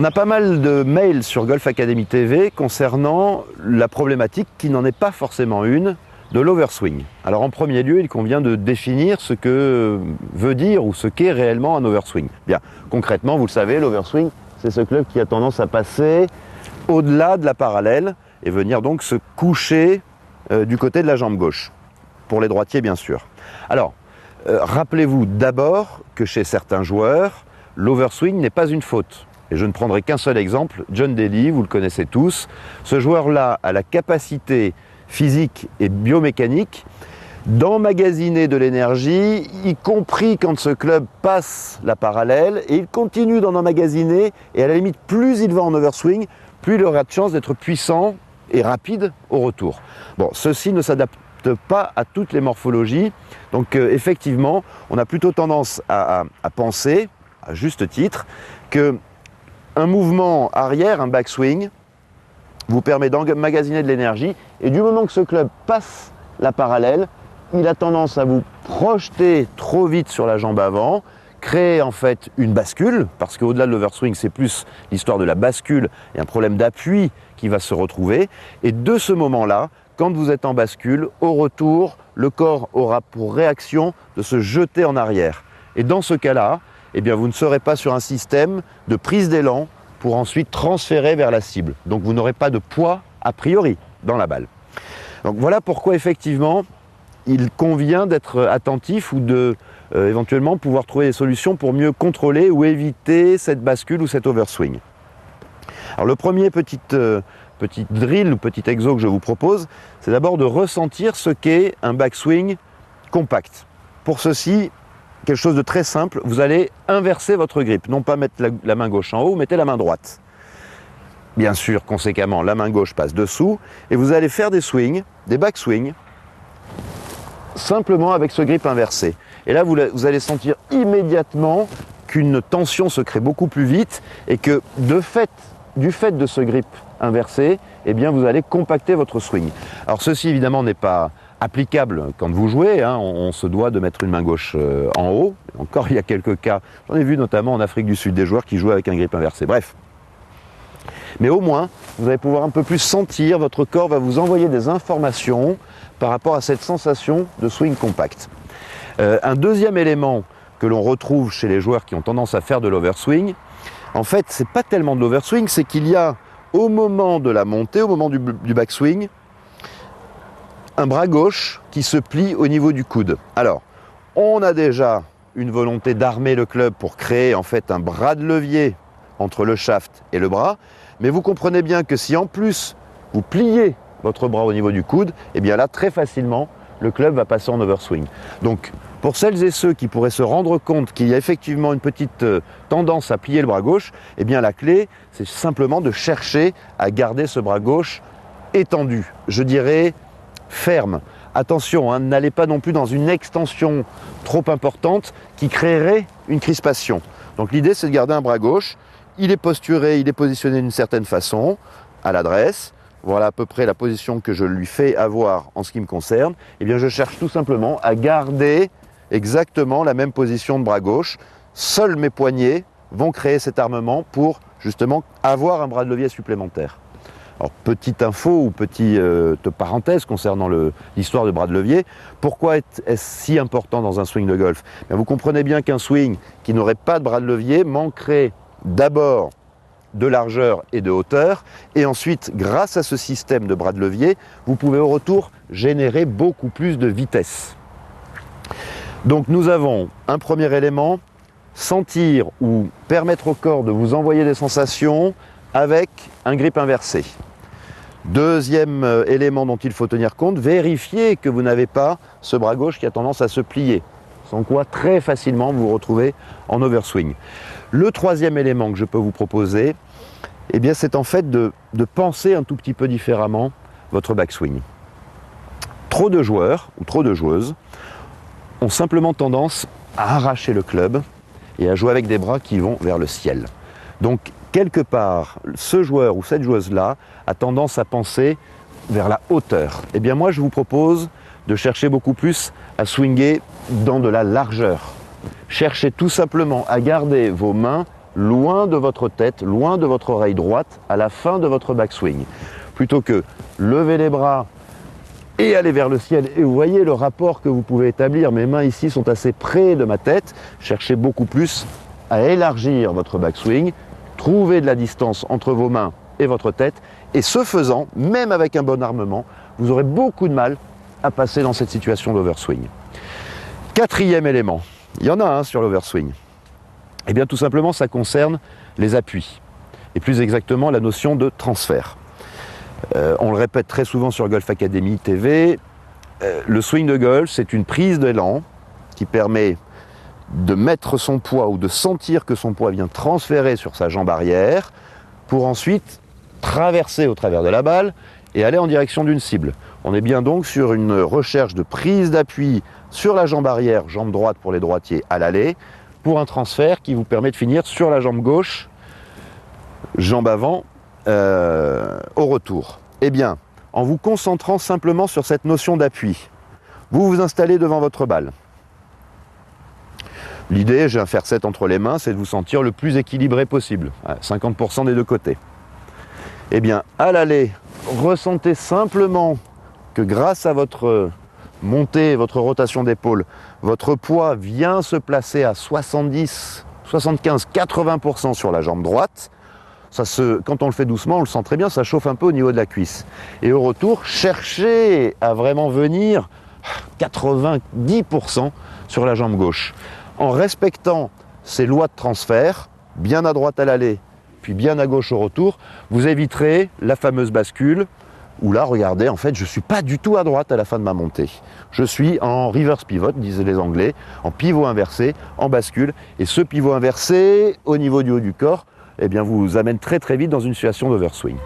On a pas mal de mails sur Golf Academy TV concernant la problématique qui n'en est pas forcément une de l'overswing. Alors en premier lieu, il convient de définir ce que veut dire ou ce qu'est réellement un overswing. Bien, concrètement, vous le savez, l'overswing, c'est ce club qui a tendance à passer au-delà de la parallèle et venir donc se coucher du côté de la jambe gauche, pour les droitiers bien sûr. Alors, rappelez-vous d'abord que chez certains joueurs, l'overswing n'est pas une faute. Et je ne prendrai qu'un seul exemple, John Daly, vous le connaissez tous. Ce joueur-là a la capacité physique et biomécanique d'emmagasiner de l'énergie, y compris quand ce club passe la parallèle, et il continue d'en emmagasiner, et à la limite, plus il va en overswing, plus il aura de chance d'être puissant et rapide au retour. Bon, ceci ne s'adapte pas à toutes les morphologies, donc effectivement, on a plutôt tendance à penser, à juste titre, que un mouvement arrière, un backswing, vous permet d'emmagasiner de l'énergie, et du moment que ce club passe la parallèle, il a tendance à vous projeter trop vite sur la jambe avant, créer en fait une bascule, parce qu'au-delà de l'overswing, c'est plus l'histoire de la bascule et un problème d'appui qui va se retrouver. Et de ce moment-là, quand vous êtes en bascule, au retour, le corps aura pour réaction de se jeter en arrière. Et dans ce cas-là, eh bien, vous ne serez pas sur un système de prise d'élan pour ensuite transférer vers la cible. Donc vous n'aurez pas de poids a priori dans la balle. Donc voilà pourquoi effectivement il convient d'être attentif ou de éventuellement pouvoir trouver des solutions pour mieux contrôler ou éviter cette bascule ou cet overswing. Alors le premier petit drill ou petit exo que je vous propose, c'est d'abord de ressentir ce qu'est un backswing compact. Pour ceci, quelque chose de très simple, vous allez inverser votre grip, non pas mettre la main gauche en haut, mettez la main droite. Bien sûr, conséquemment, la main gauche passe dessous et vous allez faire des swings, des backswings, simplement avec ce grip inversé. Et là, vous allez sentir immédiatement qu'une tension se crée beaucoup plus vite et que du fait de ce grip inversé, eh bien, vous allez compacter votre swing. Alors ceci, évidemment, n'est pas applicable quand vous jouez, hein. On se doit de mettre une main gauche en haut. Encore, il y a quelques cas, j'en ai vu notamment en Afrique du Sud, des joueurs qui jouent avec un grip inversé. Bref. Mais au moins, vous allez pouvoir un peu plus sentir, votre corps va vous envoyer des informations par rapport à cette sensation de swing compact. Un deuxième élément que l'on retrouve chez les joueurs qui ont tendance à faire de l'overswing, en fait, c'est pas tellement de l'overswing, c'est qu'il y a, au moment de la montée, au moment du backswing, un bras gauche qui se plie au niveau du coude. Alors, on a déjà une volonté d'armer le club pour créer en fait un bras de levier entre le shaft et le bras, mais vous comprenez bien que si en plus vous pliez votre bras au niveau du coude, eh bien là très facilement le club va passer en overswing. Donc pour celles et ceux qui pourraient se rendre compte qu'il y a effectivement une petite tendance à plier le bras gauche, eh bien la clé c'est simplement de chercher à garder ce bras gauche étendu, je dirais ferme. Attention, hein, n'allez pas non plus dans une extension trop importante qui créerait une crispation. Donc l'idée c'est de garder un bras gauche, il est posturé, il est positionné d'une certaine façon, à l'adresse. Voilà à peu près la position que je lui fais avoir en ce qui me concerne. Eh bien je cherche tout simplement à garder exactement la même position de bras gauche. Seuls mes poignets vont créer cet armement pour justement avoir un bras de levier supplémentaire. Alors, petite info ou petite parenthèse concernant l'histoire de bras de levier, pourquoi est-ce si important dans un swing de golf? Bien, vous comprenez bien qu'un swing qui n'aurait pas de bras de levier manquerait d'abord de largeur et de hauteur, et ensuite, grâce à ce système de bras de levier, vous pouvez au retour générer beaucoup plus de vitesse. Donc nous avons un premier élément, sentir ou permettre au corps de vous envoyer des sensations avec un grip inversé. Deuxième élément dont il faut tenir compte, vérifier que vous n'avez pas ce bras gauche qui a tendance à se plier, sans quoi très facilement vous vous retrouvez en overswing. Le troisième élément que je peux vous proposer, eh bien, c'est en fait de penser un tout petit peu différemment votre backswing. Trop de joueurs ou trop de joueuses ont simplement tendance à arracher le club et à jouer avec des bras qui vont vers le ciel. Donc, quelque part, ce joueur ou cette joueuse-là a tendance à penser vers la hauteur. Eh bien, moi, je vous propose de chercher beaucoup plus à swinger dans de la largeur. Cherchez tout simplement à garder vos mains loin de votre tête, loin de votre oreille droite à la fin de votre backswing. Plutôt que lever les bras et aller vers le ciel. Et vous voyez le rapport que vous pouvez établir. Mes mains ici sont assez près de ma tête. Cherchez beaucoup plus à élargir votre backswing. Trouvez de la distance entre vos mains et votre tête. Et ce faisant, même avec un bon armement, vous aurez beaucoup de mal à passer dans cette situation d'overswing. Quatrième élément, il y en a un sur l'overswing. Eh bien tout simplement ça concerne les appuis. Et plus exactement la notion de transfert. On le répète très souvent sur Golf Academy TV, le swing de golf, c'est une prise d'élan qui permet de mettre son poids ou de sentir que son poids vient transférer sur sa jambe arrière pour ensuite traverser au travers de la balle et aller en direction d'une cible. On est bien donc sur une recherche de prise d'appui sur la jambe arrière, jambe droite pour les droitiers à l'aller, pour un transfert qui vous permet de finir sur la jambe gauche, jambe avant, au retour. Eh bien, en vous concentrant simplement sur cette notion d'appui, vous vous installez devant votre balle. L'idée, j'ai un fer 7 entre les mains, c'est de vous sentir le plus équilibré possible, à 50% des deux côtés. Eh bien, à l'aller, ressentez simplement que grâce à votre montée, votre rotation d'épaule, votre poids vient se placer à 70, 75, 80% sur la jambe droite. Quand on le fait doucement, on le sent très bien, ça chauffe un peu au niveau de la cuisse. Et au retour, cherchez à vraiment venir 90% sur la jambe gauche. En respectant ces lois de transfert, bien à droite à l'aller, puis bien à gauche au retour, vous éviterez la fameuse bascule, où là, regardez, en fait, je ne suis pas du tout à droite à la fin de ma montée. Je suis en reverse pivot, disent les Anglais, en pivot inversé, en bascule. Et ce pivot inversé, au niveau du haut du corps, eh bien, vous amène très très vite dans une situation d'overswing.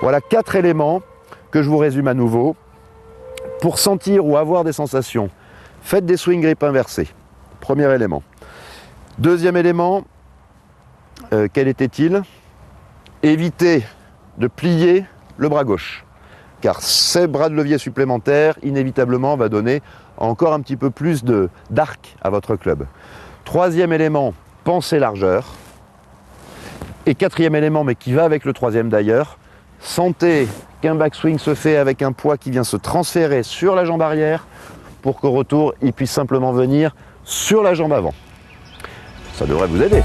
Voilà 4 éléments que je vous résume à nouveau. Pour sentir ou avoir des sensations, faites des swing grips inversés. Premier élément. Deuxième élément, quel était-il? Évitez de plier le bras gauche. Car ces bras de levier supplémentaires, inévitablement, va donner encore un petit peu plus d'arc à votre club. Troisième élément, pensez largeur. Et quatrième élément, mais qui va avec le troisième d'ailleurs, sentez qu'un backswing se fait avec un poids qui vient se transférer sur la jambe arrière pour qu'au retour, il puisse simplement venir sur la jambe avant. Ça devrait vous aider.